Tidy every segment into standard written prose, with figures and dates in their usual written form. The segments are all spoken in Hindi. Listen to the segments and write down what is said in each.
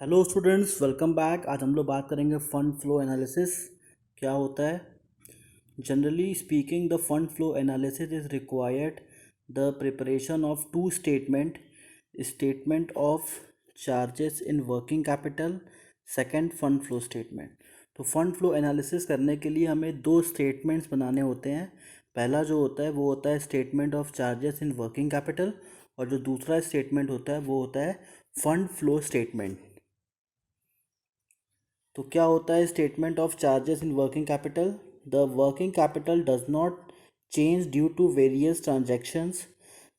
Hello students, welcome back. आज हम लोग बात करेंगे फंड फ्लो एनालिसिस क्या होता है। Generally speaking, the fund flow analysis is required the preparation of two statement of charges in working capital, second fund flow statement. तो फंड फ्लो एनालिसिस करने के लिए हमें दो स्टेटमेंट्स बनाने होते हैं। पहला जो होता है वो होता है statement of charges in working capital, और जो दूसरा स्टेटमेंट होता है वो होता है फंड फ्लो स्टेटमेंट। तो क्या होता है statement of charges in working capital? The working capital does not change due to various transactions.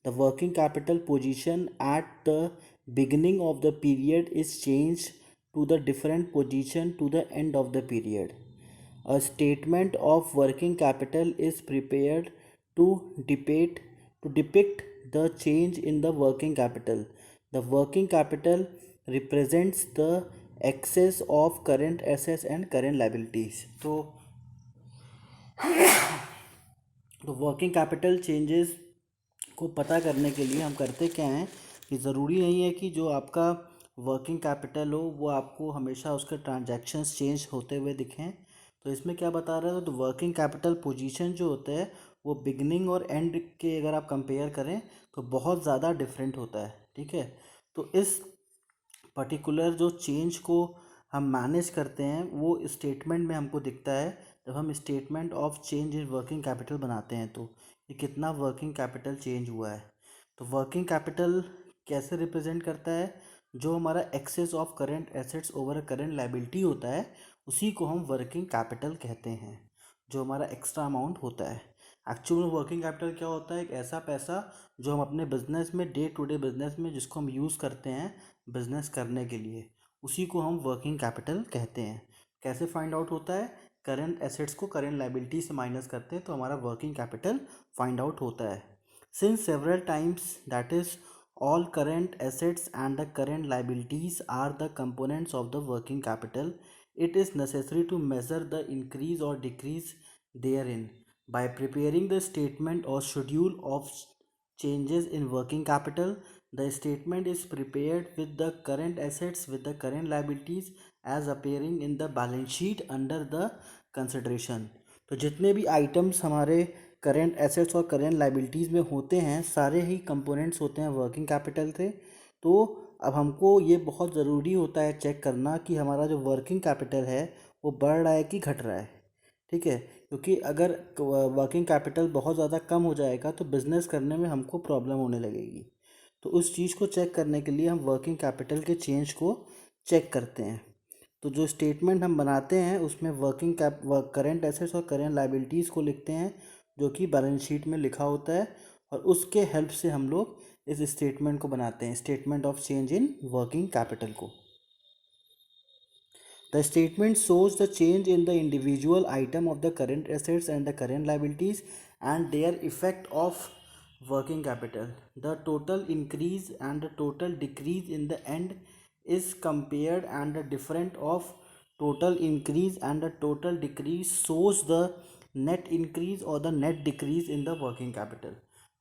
The working capital position at the beginning of the period is changed to the different position to the end of the period. A statement of working capital is prepared to depict the change in the working capital. The working capital represents the excess of current assets and current liabilities. तो वर्किंग कैपिटल चेंजेस को पता करने के लिए हम करते क्या हैं कि ज़रूरी नहीं है कि जो आपका वर्किंग कैपिटल हो वो आपको हमेशा उसके ट्रांजैक्शंस चेंज होते हुए दिखें। तो इसमें क्या बता रहा है, तो वर्किंग कैपिटल पोजीशन जो होता है वो बिगनिंग और एंड के अगर आप कंपेयर करें तो बहुत ज़्यादा डिफरेंट होता है। ठीक है, तो इस पर्टिकुलर जो चेंज को हम मैनेज करते हैं वो स्टेटमेंट में हमको दिखता है। जब हम statement of change in working capital बनाते हैं तो ये कितना वर्किंग कैपिटल चेंज हुआ है। तो वर्किंग कैपिटल कैसे रिप्रेजेंट करता है? जो हमारा excess of current assets over current liability होता है उसी को हम वर्किंग कैपिटल कहते हैं, जो हमारा एक्स्ट्रा अमाउंट होता है। एक्चुअल में वर्किंग कैपिटल क्या होता है? एक ऐसा पैसा जो हम अपने बिजनेस में, डे टू डे बिजनेस में जिसको हम यूज़ करते हैं बिजनेस करने के लिए, उसी को हम वर्किंग कैपिटल कहते हैं। कैसे फाइंड आउट होता है? करेंट एसेट्स को करेंट लाइबिलिटी से माइनस करते हैं तो हमारा वर्किंग कैपिटल फाइंड आउट होता है। Since several times that is all current assets and the current liabilities are the components of the working capital, it is necessary to measure the increase or decrease therein by preparing the statement or schedule of changes in working capital. The statement is prepared with the current assets with the current liabilities as appearing in the balance sheet under the consideration. तो जितने भी आइटम्स हमारे करेंट एसेट्स और करेंट लाइबिलिटीज़ में होते हैं सारे ही कंपोनेंट्स होते हैं वर्किंग कैपिटल के। तो अब हमको ये बहुत ज़रूरी होता है चेक करना कि हमारा जो वर्किंग कैपिटल है वो बढ़ रहा है कि घट रहा है। ठीक है, क्योंकि अगर वर्किंग कैपिटल बहुत ज़्यादा कम हो जाएगा तो बिज़नेस करने में हमको प्रॉब्लम होने लगेगी। तो उस चीज़ को चेक करने के लिए हम वर्किंग कैपिटल के चेंज को चेक करते हैं। तो जो स्टेटमेंट हम बनाते हैं उसमें करेंट एसेट्स और करेंट लाइबिलिटीज़ को लिखते हैं जो कि बैलेंस शीट में लिखा होता है, और उसके हेल्प से हम लोग इस स्टेटमेंट को बनाते हैं, statement of change in working capital को। The statement shows the change in the individual item of the current assets and the current liabilities and their effect of working capital. The total increase and the total decrease in the end is compared, and the difference of total increase and the total decrease shows the net increase or the net decrease in the working capital.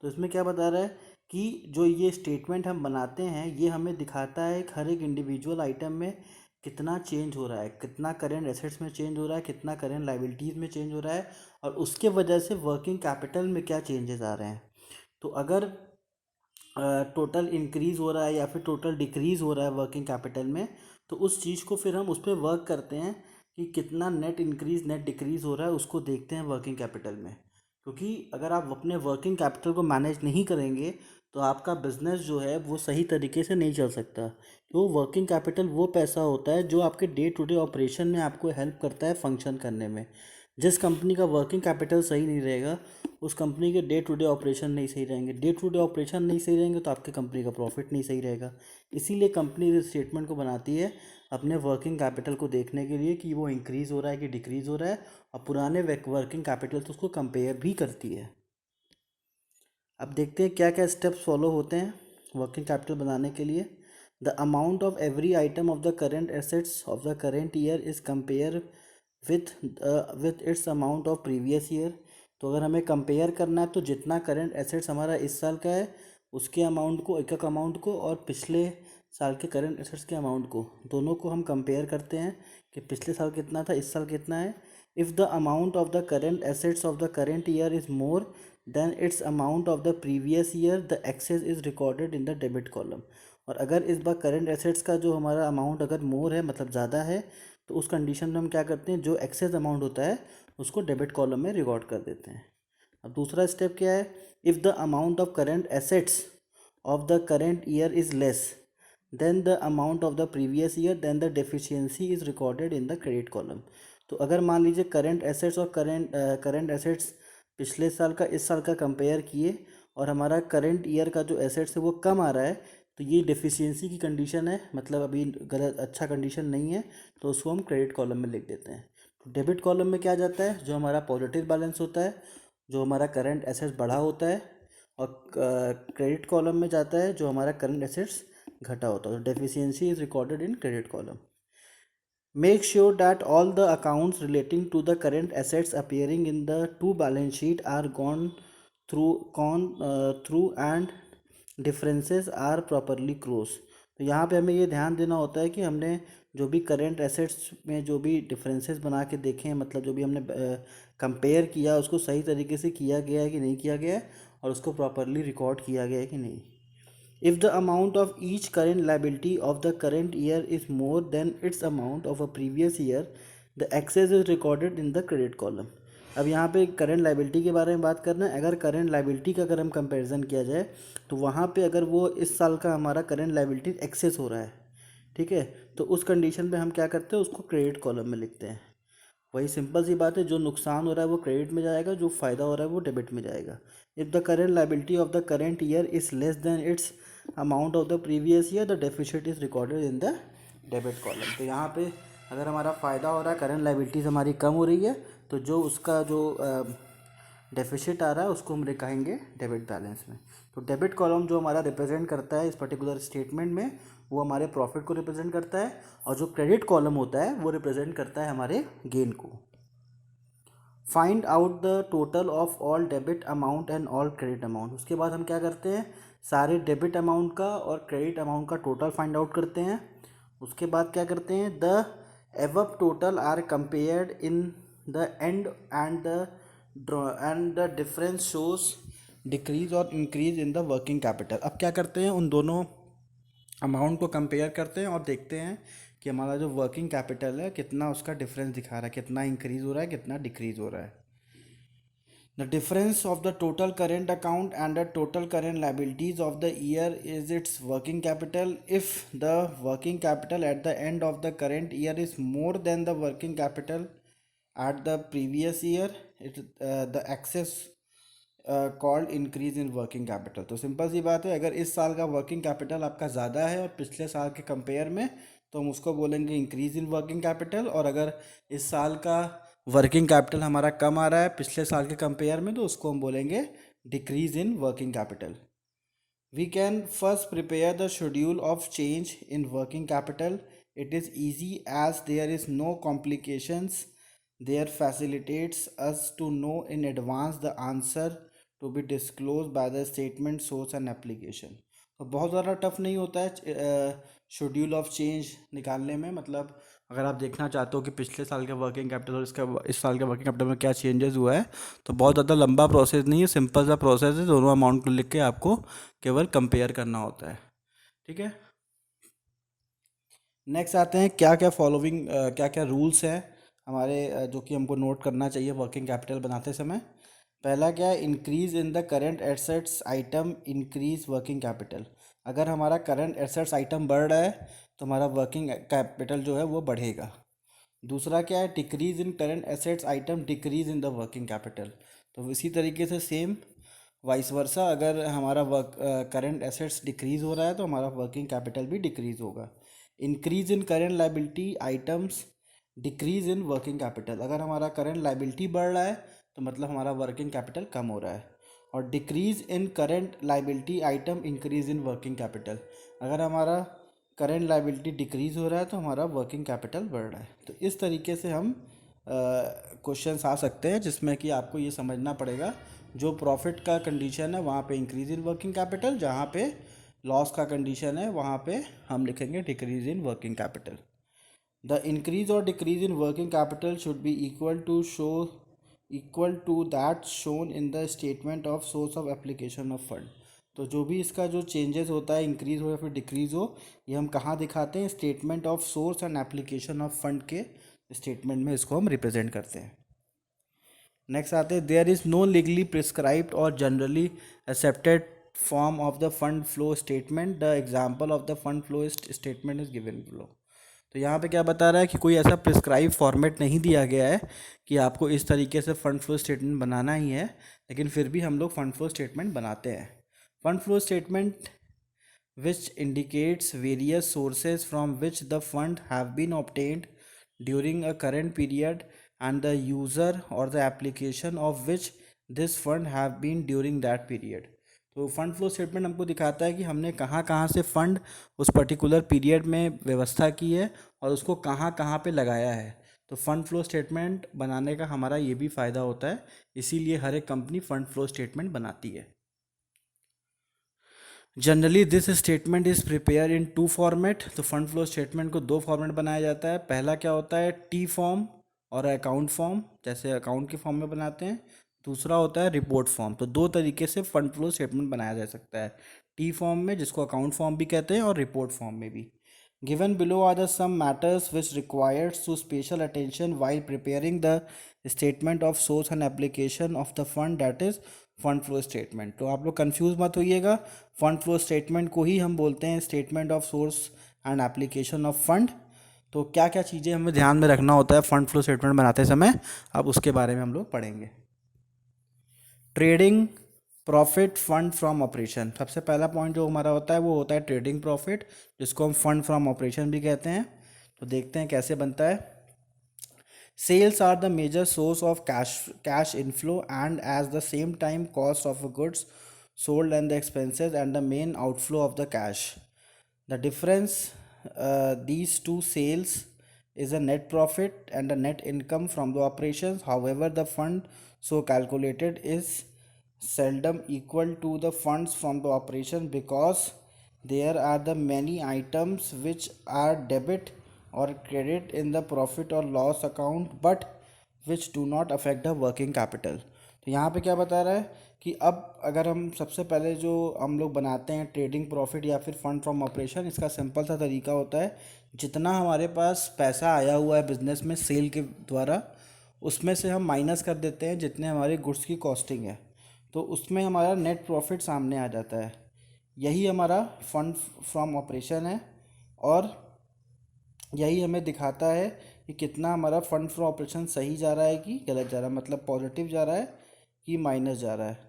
तो इसमें क्या बता रहा है कि जो ये स्टेटमेंट हम बनाते हैं ये हमें दिखाता है हर एक इंडिविजुअल आइटम में कितना चेंज हो रहा है, कितना करेंट एसेट्स में चेंज हो रहा है, कितना करेंट लाइबिलिटीज़ में चेंज हो रहा है, और उसके वजह से वर्किंग कैपिटल में क्या चेंजेस आ रहे हैं। तो अगर टोटल इंक्रीज़ हो रहा है या फिर टोटल डिक्रीज़ हो रहा है वर्किंग कैपिटल में, तो उस चीज़ को फिर हम उस पर वर्क करते हैं कि कितना नेट इंक्रीज़ नेट डिक्रीज़ हो रहा है, उसको देखते हैं वर्किंग कैपिटल में। क्योंकि अगर आप अपने वर्किंग कैपिटल को मैनेज नहीं करेंगे तो आपका बिजनेस जो है वो सही तरीके से नहीं चल सकता। तो वर्किंग कैपिटल वो पैसा होता है जो आपके डे टू डे ऑपरेशन में आपको हेल्प करता है फंक्शन करने में। जिस कंपनी का वर्किंग कैपिटल सही नहीं रहेगा उस कंपनी के डे टू डे ऑपरेशन नहीं सही रहेंगे, डे टू डे ऑपरेशन नहीं सही रहेंगे तो आपकी कंपनी का प्रॉफिट नहीं सही रहेगा। इसीलिए कंपनी इस स्टेटमेंट को बनाती है अपने वर्किंग कैपिटल को देखने के लिए कि वो इंक्रीज़ हो रहा है कि डिक्रीज़ हो रहा है, और पुराने वर्किंग कैपिटल तो उसको कंपेयर भी करती है। अब देखते हैं क्या क्या स्टेप्स फॉलो होते हैं वर्किंग कैपिटल बनाने के लिए। The amount of every item of the current assets of the current year is compare with its amount of previous year. तो अगर हमें कंपेयर करना है तो जितना करेंट एसेट्स हमारा इस साल का है उसके अमाउंट को, एक एक अमाउंट को, और पिछले साल के करंट एसेट्स के अमाउंट को, दोनों को हम कंपेयर करते हैं कि पिछले साल कितना था, इस साल कितना है। If the amount of the current assets of the current year is more than its amount of the previous year, the excess is recorded in the debit column. और अगर इस बार करंट एसेट्स का जो हमारा अमाउंट अगर मोर है, मतलब ज़्यादा है, तो उस कंडीशन में हम क्या करते हैं, जो एक्सेस अमाउंट होता है उसको डेबिट कॉलम में रिकॉर्ड कर देते हैं। अब दूसरा स्टेप क्या है, if the amount of current assets of the current year is less than the amount of the previous year, then the deficiency is recorded in the credit column. तो अगर मान लीजिए करंट एसेट्स और करंट एसेट्स पिछले साल का इस साल का कंपेयर किए और हमारा करंट ईयर का जो एसेट्स है वो कम आ रहा है, तो ये डेफिशिएंसी की कंडीशन है, मतलब अभी गलत अच्छा कंडीशन नहीं है, तो उसको हम क्रेडिट कॉलम में लिख देते हैं। तो डेबिट कॉलम में क्या जाता है, जो हमारा पॉजिटिव बैलेंस होता है, जो हमारा करंट एसेट्स बढ़ा होता है, और क्रेडिट कॉलम में जाता है जो हमारा करंट एसेट्स घटा होता है। तो deficiency is recorded in credit column. Make sure that all the accounts relating to the current assets appearing in the two balance sheet are gone through and differences are properly closed। तो यहाँ पे हमें ये ध्यान देना होता है कि हमने जो भी करेंट एसेट्स में जो भी डिफरेंसेस बना के देखे हैं, मतलब जो भी हमने कंपेयर किया उसको सही तरीके से किया गया है कि नहीं किया गया है, और उसको प्रॉपरली रिकॉर्ड किया गया है कि नहीं। If the amount of each current liability of the current year is more than its amount of a previous year, the excess is recorded in the credit column। अब यहाँ पे करंट लाइबिलिटी के बारे में बात करना है। अगर करंट लाइबिलिटी का अगर हम कंपैरिजन किया जाए, तो वहाँ पे अगर वो इस साल का हमारा करंट लाइबिलिटी एक्सेस हो रहा है, ठीक है, तो उस कंडीशन पे हम क्या करते हैं, उसको क्रेडिट कॉलम में लिखते हैं। वही सिंपल सी बात है, जो नुकसान हो रहा है वो क्रेडिट में जाएगा, जो फ़ायदा हो रहा है वो डेबिट में जाएगा। If the current liability of the current year is less then its amount of the previous year, the deficit is recorded in the debit column. तो यहाँ पे अगर हमारा फ़ायदा हो रहा है, करेंट लाइबिलिटीज़ हमारी कम हो रही है, तो जो उसका जो डेफिसिट आ रहा है उसको हम लिखाएंगे डेबिट बैलेंस में। तो डेबिट कॉलम जो हमारा रिप्रेजेंट करता है इस पर्टिकुलर स्टेटमेंट में, वो हमारे प्रॉफिट को रिप्रेजेंट करता है, और जो क्रेडिट कॉलम होता है वो रिप्रेजेंट करता है हमारे गेन को। Find out the total of all debit amount and all credit amount. उसके बाद हम क्या करते हैं, सारे डेबिट अमाउंट का और क्रेडिट अमाउंट का टोटल फाइंड आउट करते हैं। उसके बाद क्या करते हैं, the above total are compared in the end and the difference shows decrease or increase in the working capital. अब क्या करते हैं, उन दोनों अमाउंट को कंपेयर करते हैं और देखते हैं कि हमारा जो वर्किंग कैपिटल है कितना उसका डिफरेंस दिखा रहा है, कितना इंक्रीज़ हो रहा है, कितना डिक्रीज़ हो रहा है। The difference of the total current account and the total current liabilities of the year is its working capital. If the working capital at the end of the current year is more than the working capital at the previous year, it the excess called increase in working capital. तो सिंपल सी बात है, अगर इस साल का वर्किंग कैपिटल आपका ज़्यादा है और पिछले साल के कंपेयर में, तो हम उसको बोलेंगे इंक्रीज इन वर्किंग कैपिटल। और अगर इस साल का वर्किंग कैपिटल हमारा कम आ रहा है पिछले साल के कंपेयर में, तो उसको हम बोलेंगे decrease in working capital. We can first prepare the schedule of change in working capital. It is easy as there is no complications. There facilitates us to know in advance the answer to be disclosed by the statement source and application। तो बहुत ज़्यादा टफ नहीं होता है शेड्यूल ऑफ चेंज निकालने में। मतलब अगर आप देखना चाहते हो कि पिछले साल के वर्किंग कैपिटल और इसका इस साल के वर्किंग कैपिटल में क्या चेंजेस हुआ है, तो बहुत ज़्यादा लंबा प्रोसेस नहीं है, सिंपल सा प्रोसेस है। दोनों अमाउंट को लिख के आपको केवल कंपेयर करना होता है, ठीक है। नेक्स्ट आते हैं, क्या क्या फॉलोइंग क्या क्या रूल्स हैं हमारे जो कि हमको नोट करना चाहिए वर्किंग कैपिटल बनाते समय। पहला क्या है, increase in the current assets item increase working capital. अगर हमारा करंट एसेट्स आइटम बढ़ रहा है तो हमारा वर्किंग कैपिटल जो है वो बढ़ेगा। दूसरा क्या है, decrease in current assets item decrease in the working capital. तो इसी तरीके से सेम वाइस वर्सा, अगर हमारा करंट एसेट्स डिक्रीज हो रहा है तो हमारा वर्किंग कैपिटल भी डिक्रीज होगा। Increase in current liability items decrease in working capital. अगर हमारा करंट लाइबिलिटी बढ़ रहा है तो मतलब हमारा वर्किंग कैपिटल कम हो रहा है। और decrease in current liability item increase in working capital. अगर हमारा करंट लाइबिलिटी डिक्रीज हो रहा है तो हमारा वर्किंग कैपिटल बढ़ रहा है। तो इस तरीके से हम क्वेश्चंस आ सकते हैं जिसमें कि आपको ये समझना पड़ेगा, जो प्रॉफिट का कंडीशन है वहाँ पे इंक्रीज इन वर्किंग कैपिटल, जहाँ पे लॉस का कंडीशन है वहाँ पे हम लिखेंगे decrease in working capital. The increase or decrease in working capital should be equal to that shown in the statement of source of application of fund. तो जो भी इसका जो चेंजेस होता है, इंक्रीज हो या फिर डिक्रीज हो, ये हम कहाँ दिखाते हैं? Statement of source and application of fund के स्टेटमेंट में इसको हम रिप्रेजेंट करते हैं। नेक्स्ट आते हैं, there is no legally prescribed or generally accepted form of the fund flow statement. The example of the fund flow statement is given below. तो यहाँ पे क्या बता रहा है कि कोई ऐसा प्रिस्क्राइब फॉर्मेट नहीं दिया गया है कि आपको इस तरीके से फंड फ्लो स्टेटमेंट बनाना ही है, लेकिन फिर भी हम लोग फंड फ्लो स्टेटमेंट बनाते हैं। Fund flow statement which indicates various sources from which the fund have been obtained during a current period and the user or the application of which this fund have been during that period। तो फंड फ्लो स्टेटमेंट हमको दिखाता है कि हमने कहाँ कहाँ से फंड उस पर्टिकुलर पीरियड में व्यवस्था की है और उसको कहाँ कहाँ पे लगाया है। तो फंड फ्लो स्टेटमेंट बनाने का हमारा ये भी फ़ायदा होता है, इसीलिए हर एक कंपनी फंड फ्लो स्टेटमेंट बनाती है। Generally this statement is prepare in two format. तो फंड फ्लो स्टेटमेंट को दो फॉर्मेट बनाया जाता है। पहला क्या होता है? टी फॉर्म और अकाउंट फॉर्म, जैसे अकाउंट के फॉर्म में बनाते हैं। दूसरा होता है रिपोर्ट फॉर्म। तो दो तरीके से फंड फ्लो स्टेटमेंट बनाया जा सकता है, टी फॉर्म में जिसको अकाउंट फॉर्म भी कहते हैं और रिपोर्ट फॉर्म में भी। Given below are the some matters which requires to special attention while preparing the statement of source and application of the fund, that is fund flow statement. तो आप लोग कंफ्यूज मत होइएगा, फंड फ्लो स्टेटमेंट को ही हम बोलते हैं statement of source and application of fund. तो क्या क्या चीज़ें हमें ध्यान में रखना होता है फंड फ्लो स्टेटमेंट बनाते समय, अब उसके बारे में हम लोग पढ़ेंगे। Trading profit fund from operation, सबसे पहला पॉइंट जो हमारा होता है वो होता है ट्रेडिंग प्रॉफिट, जिसको हम फंड फ्रॉम ऑपरेशन भी कहते हैं। तो देखते हैं कैसे बनता है। Sales are the major source of cash inflow and at the same time cost of goods sold and the expenses and the main outflow of the cash. The difference these two sales is a net profit and a net income from the operations. However, the fund so calculated is seldom equal to the funds from the operation because there are the many items which are debit or credit in the profit or loss account but which do not affect the working capital। तो यहाँ पे क्या बता रहा है कि अब अगर हम सबसे पहले जो हम लोग बनाते हैं ट्रेडिंग प्रॉफिट या फिर फंड फ्रॉम ऑपरेशन, इसका सिंपल सा तरीका होता है, जितना हमारे पास पैसा आया हुआ है बिजनेस में सेल के द्वारा, उसमें से हम माइनस कर देते हैं जितने हमारे गुड्स की कॉस्टिंग है, तो उसमें हमारा नेट प्रॉफिट सामने आ जाता है। यही हमारा फंड फ्रॉम ऑपरेशन है और यही हमें दिखाता है कि कितना हमारा फंड फ्रॉम ऑपरेशन सही जा रहा है कि गलत जा रहा है, मतलब पॉजिटिव जा रहा है कि माइनस जा रहा है।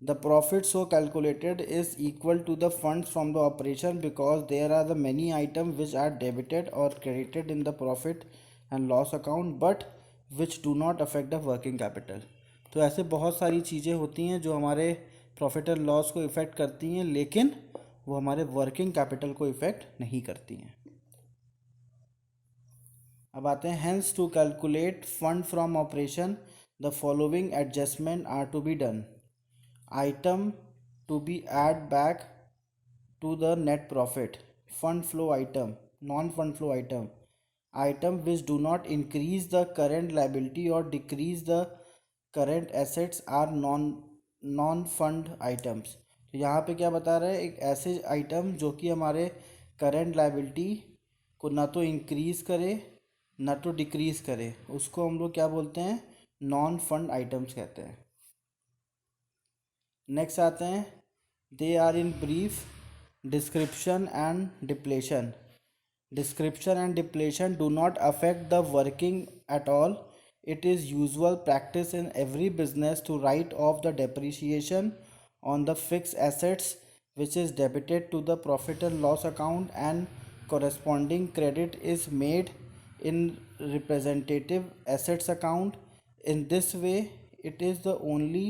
The profit so calculated is equal to the funds from the operation because there are the many items which are debited or credited in the profit and loss account but which do not affect the working capital। तो ऐसे बहुत सारी चीज़ें होती हैं जो हमारे प्रॉफिट एंड लॉस को इफ़ेक्ट करती हैं, लेकिन वो हमारे वर्किंग कैपिटल को इफ़ेक्ट नहीं करती हैं। अब आते हैं, hence to calculate fund from operation the following adjustment are to be done. Item to be add back to the net profit, fund flow item, non-fund flow item, item which do not increase the current liability or decrease the current assets are non-fund items। तो यहाँ पे क्या बता रहा है, एक ऐसे आइटम जो कि हमारे करंट लाइबिलिटी को ना तो इंक्रीज करे ना तो डिक्रीज करे, उसको हम लोग क्या बोलते हैं? नॉन फंड आइटम्स कहते हैं। नेक्स्ट आते हैं, they are in brief description and depletion. Description and depletion do not affect the working at all. It is usual practice in every business to write off the depreciation on the fixed assets which is debited to the profit and loss account and corresponding credit is made in representative assets account। In this way it is the only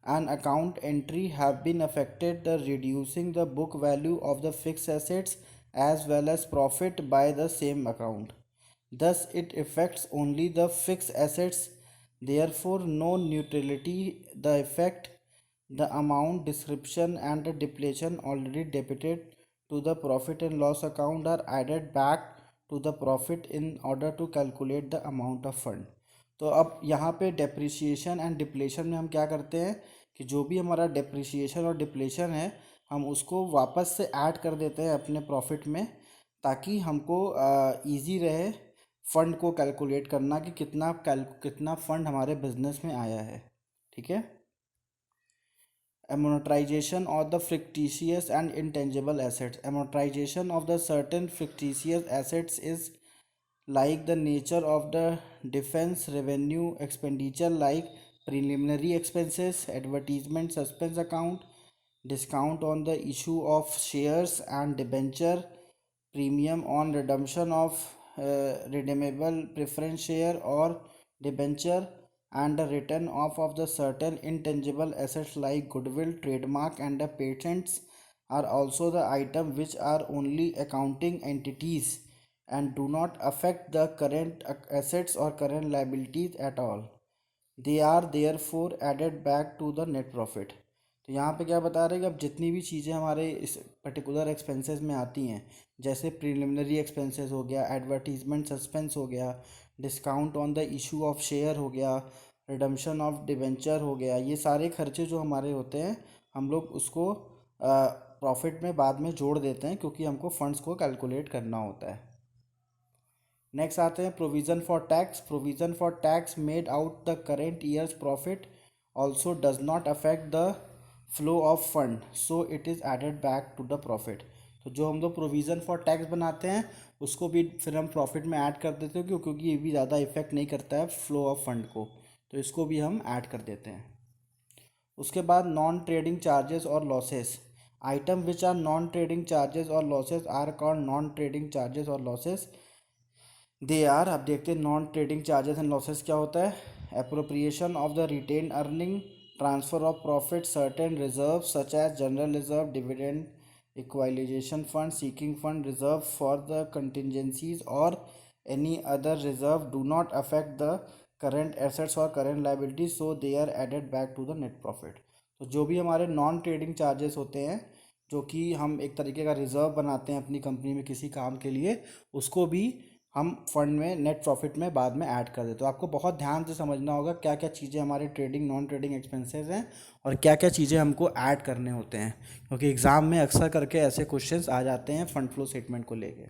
an account entry have been affected the reducing the book value of the fixed assets as well as profit by the same account, thus it affects only the fixed assets, therefore no neutrality the effect the amount, description and the depletion already debited to the profit and loss account are added back to the profit in order to calculate the amount of fund. तो अब यहाँ पे डेप्रिसिएशन एंड डिप्लेशन में हम क्या करते हैं कि जो भी हमारा डेप्रिसिएशन और डिप्लेशन है हम उसको वापस से ऐड कर देते हैं अपने प्रॉफिट में, ताकि हमको इजी रहे फंड को कैलकुलेट करना कि कितना फंड हमारे बिजनेस में आया है। ठीक है। Amortization of the fictitious and intangible assets. Amortization of the certain fictitious assets is like the nature of the defense revenue expenditure, like preliminary expenses, advertisement suspense account, discount on the issue of shares and debenture, premium on redemption of redeemable preference share or debenture, and the written off of the certain intangible assets like goodwill, trademark and the patents are also the item which are only accounting entities and do not affect the current assets or current liabilities at all. They are therefore added back to the net profit. तो यहाँ पे क्या बता रहे हैं कि अब जितनी भी चीज़ें हमारे इस पर्टिकुलर एक्सपेंसेस में आती हैं, जैसे प्रिलिमिनरी एक्सपेंसेस हो गया, एडवर्टीजमेंट सस्पेंस हो गया, discount on the issue of share हो गया, रिडम्पशन ऑफ डिवेंचर हो गया, ये सारे खर्चे जो हमारे होते हैं हम लोग उसको प्रॉफिट में बाद में जोड़ देते हैं, क्योंकि हमको फंड्स को कैलकुलेट करना होता है। नेक्स्ट आते हैं provision for tax. Provision for tax made out the current years profit also does not affect the flow of fund, so it is added back to the profit. तो जो हम लोग प्रोविज़न फॉर टैक्स बनाते हैं उसको भी फिर हम प्रॉफिट में ऐड कर देते हैं, क्योंकि ये भी ज़्यादा इफेक्ट नहीं करता है फ्लो ऑफ फंड को, तो इसको भी हम ऐड कर देते हैं। उसके बाद नॉन ट्रेडिंग चार्जेस और losses. Item which are non trading charges और losses are called non trading charges और लॉसेस। दे आर, अब देखते हैं non trading charges and losses क्या होता है। Appropriation of the retained earning, transfer of profit, certain reserve such as general reserve, dividend, equalisation fund, sinking fund, reserve for the contingencies और any other reserve do not affect the current assets और current liabilities, so they are added back to the net profit. तो जो भी हमारे नॉन ट्रेडिंग चार्जेस होते हैं, जो कि हम एक तरीके का रिजर्व बनाते हैं अपनी कंपनी में किसी काम के लिए, उसको भी हम फंड में नेट प्रॉफिट में बाद में ऐड कर देते। तो आपको बहुत ध्यान से समझना होगा क्या क्या चीज़ें हमारे ट्रेडिंग नॉन ट्रेडिंग एक्सपेंसेस हैं और क्या क्या चीज़ें हमको ऐड करने होते हैं, क्योंकि एग्ज़ाम में अक्सर करके ऐसे क्वेश्चंस आ जाते हैं फंड फ्लो स्टेटमेंट को लेके।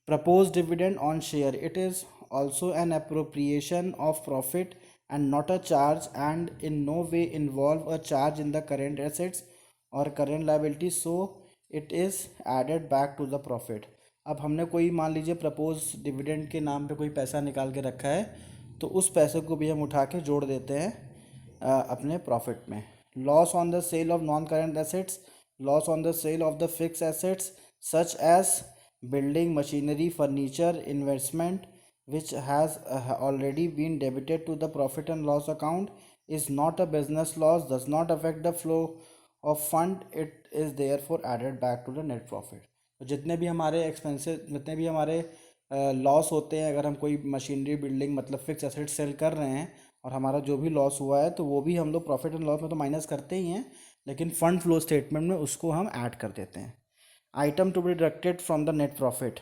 Propose dividend on share, it is also an appropriation of profit and not a charge and in no way involve a charge in the current assets or current liabilities, so it is added back to the profit। अब हमने कोई मान लीजिए प्रपोज डिविडेंड के नाम पे कोई पैसा निकाल के रखा है, तो उस पैसे को भी हम उठा के जोड़ देते हैं अपने प्रॉफिट में। Loss on the sale of non current assets, loss on the sale of the fix assets such as building, machinery, furniture, investment which has already been debited to the profit and loss account is not a business loss, does not affect the flow of fund, it is therefore added back to the net profit। तो जितने भी हमारे एक्सपेंसेस, जितने भी हमारे लॉस होते हैं, अगर हम कोई मशीनरी, बिल्डिंग मतलब फिक्स एसेट सेल कर रहे हैं और हमारा जो भी लॉस हुआ है, तो वो भी हम लोग प्रॉफिट एंड लॉस में तो माइनस करते ही हैं, लेकिन फंड फ्लो स्टेटमेंट में उसको हम ऐड कर देते हैं। Item to be deducted from the net profit,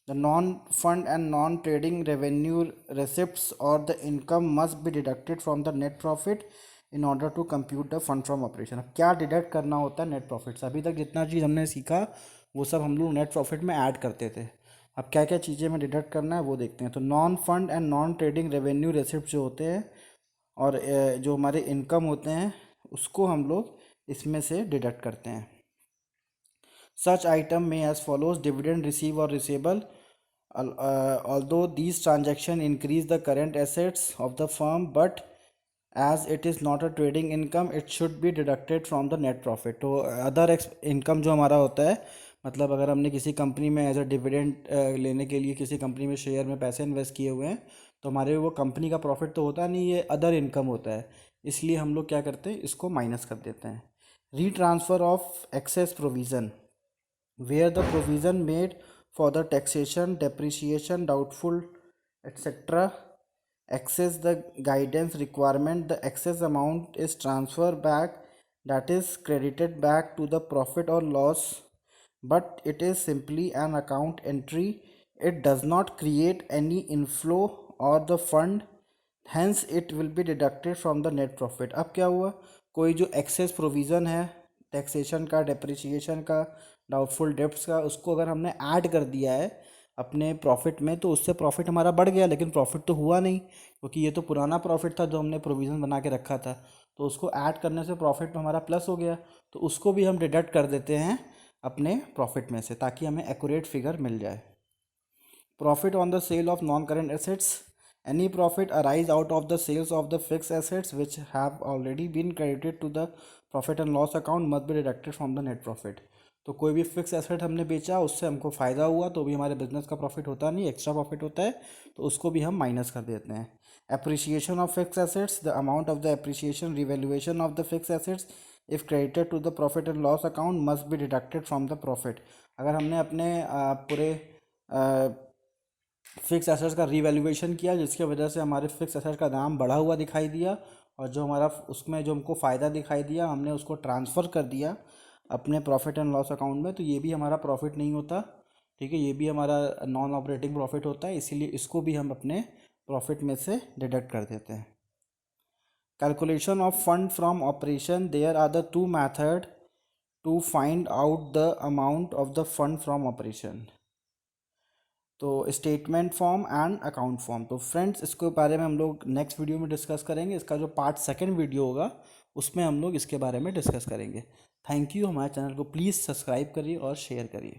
the non-fund and non-trading revenue receipts or the income must be deducted from the net profit in order to compute the fund from operation। अब क्या डिडक्ट करना होता है नेट प्रॉफिट से? अभी तक जितना चीज़ हमने सीखा वो सब हम लोग नेट प्रॉफिट में ऐड करते थे। अब क्या क्या चीज़ें में डिडक्ट करना है वो देखते हैं। तो non fund and non trading revenue receipt जो होते हैं और जो हमारे इनकम होते हैं उसको हम लोग इसमें से डिडक्ट करते हैं। सच आइटम में एज फॉलोज डिविडेंड रिसीव और receivable, although these transactions increase the current assets of the firm, but as it is not a trading income it should be deducted from the net profit। तो अदर इनकम जो हमारा होता है, मतलब अगर हमने किसी कंपनी में एज अ डिविडेंड लेने के लिए किसी कंपनी में शेयर में पैसे इन्वेस्ट किए हुए हैं, तो हमारे वो कंपनी का प्रॉफिट तो होता नहीं, ये अदर इनकम होता है, इसलिए हम लोग क्या करते हैं, इसको माइनस कर देते हैं। Retransfer of excess provision, where the provision made for the taxation, depreciation, doubtful, etc. excess the guidance requirement, the excess amount is transferred back, that is credited back to the profit or loss, but it is simply an account entry. It does not create any inflow or the fund, hence it will be deducted from the net profit. अब क्या हुआ, कोई जो एक्सेस प्रोविज़न है टैक्सेशन का, डेप्रिसिएशन का, डाउटफुल डेब्ट्स का, उसको अगर हमने ऐड कर दिया है अपने प्रॉफिट में तो उससे प्रॉफिट हमारा बढ़ गया, लेकिन प्रॉफिट तो हुआ नहीं क्योंकि ये तो पुराना प्रॉफिट था जो हमने प्रोविज़न बना के रखा था। तो उसको ऐड करने से प्रॉफिट में हमारा प्लस हो गया, तो उसको भी हम डिडक्ट कर देते हैं अपने प्रॉफिट में से ताकि हमें एक्यूरेट फिगर मिल जाए। Profit on the sale of non-current assets. Any profit arise out of the sales of the fixed assets which have already been credited to the profit and loss account must be deducted from the net profit. तो कोई भी फिक्स एसेट हमने बेचा, उससे हमको फ़ायदा हुआ तो भी हमारे बिजनेस का प्रॉफिट होता नहीं, एक्स्ट्रा प्रॉफिट होता है, तो उसको भी हम माइनस कर देते हैं। Appreciation of fix assets, the amount of the appreciation revaluation of the fix assets if credited to the profit and loss account must be deducted from the profit. अगर हमने अपने पूरे फिक्स एसेट्स का रीवैल्यूएशन किया जिसकी वजह से हमारे फिक्स एसेट का दाम बढ़ा हुआ दिखाई दिया, और जो हमारा उसमें जो हमको फ़ायदा दिखाई दिया हमने उसको ट्रांसफ़र कर दिया अपने प्रॉफिट एंड लॉस अकाउंट में, तो ये भी हमारा प्रॉफिट नहीं होता। ठीक है, ये भी हमारा नॉन ऑपरेटिंग प्रॉफिट होता है, इसीलिए इसको भी हम अपने प्रॉफिट में से डिडक्ट कर देते हैं। Calculation of fund from operation, there are the two method to find out the amount of the fund from operation. तो statement form and account form. तो फ्रेंड्स इसके बारे में हम लोग नेक्स्ट वीडियो में डिस्कस करेंगे, इसका जो पार्ट सेकंड वीडियो होगा उसमें हम लोग इसके बारे में डिस्कस करेंगे। थैंक यू, हमारे चैनल को प्लीज़ सब्सक्राइब करिए और शेयर करिए।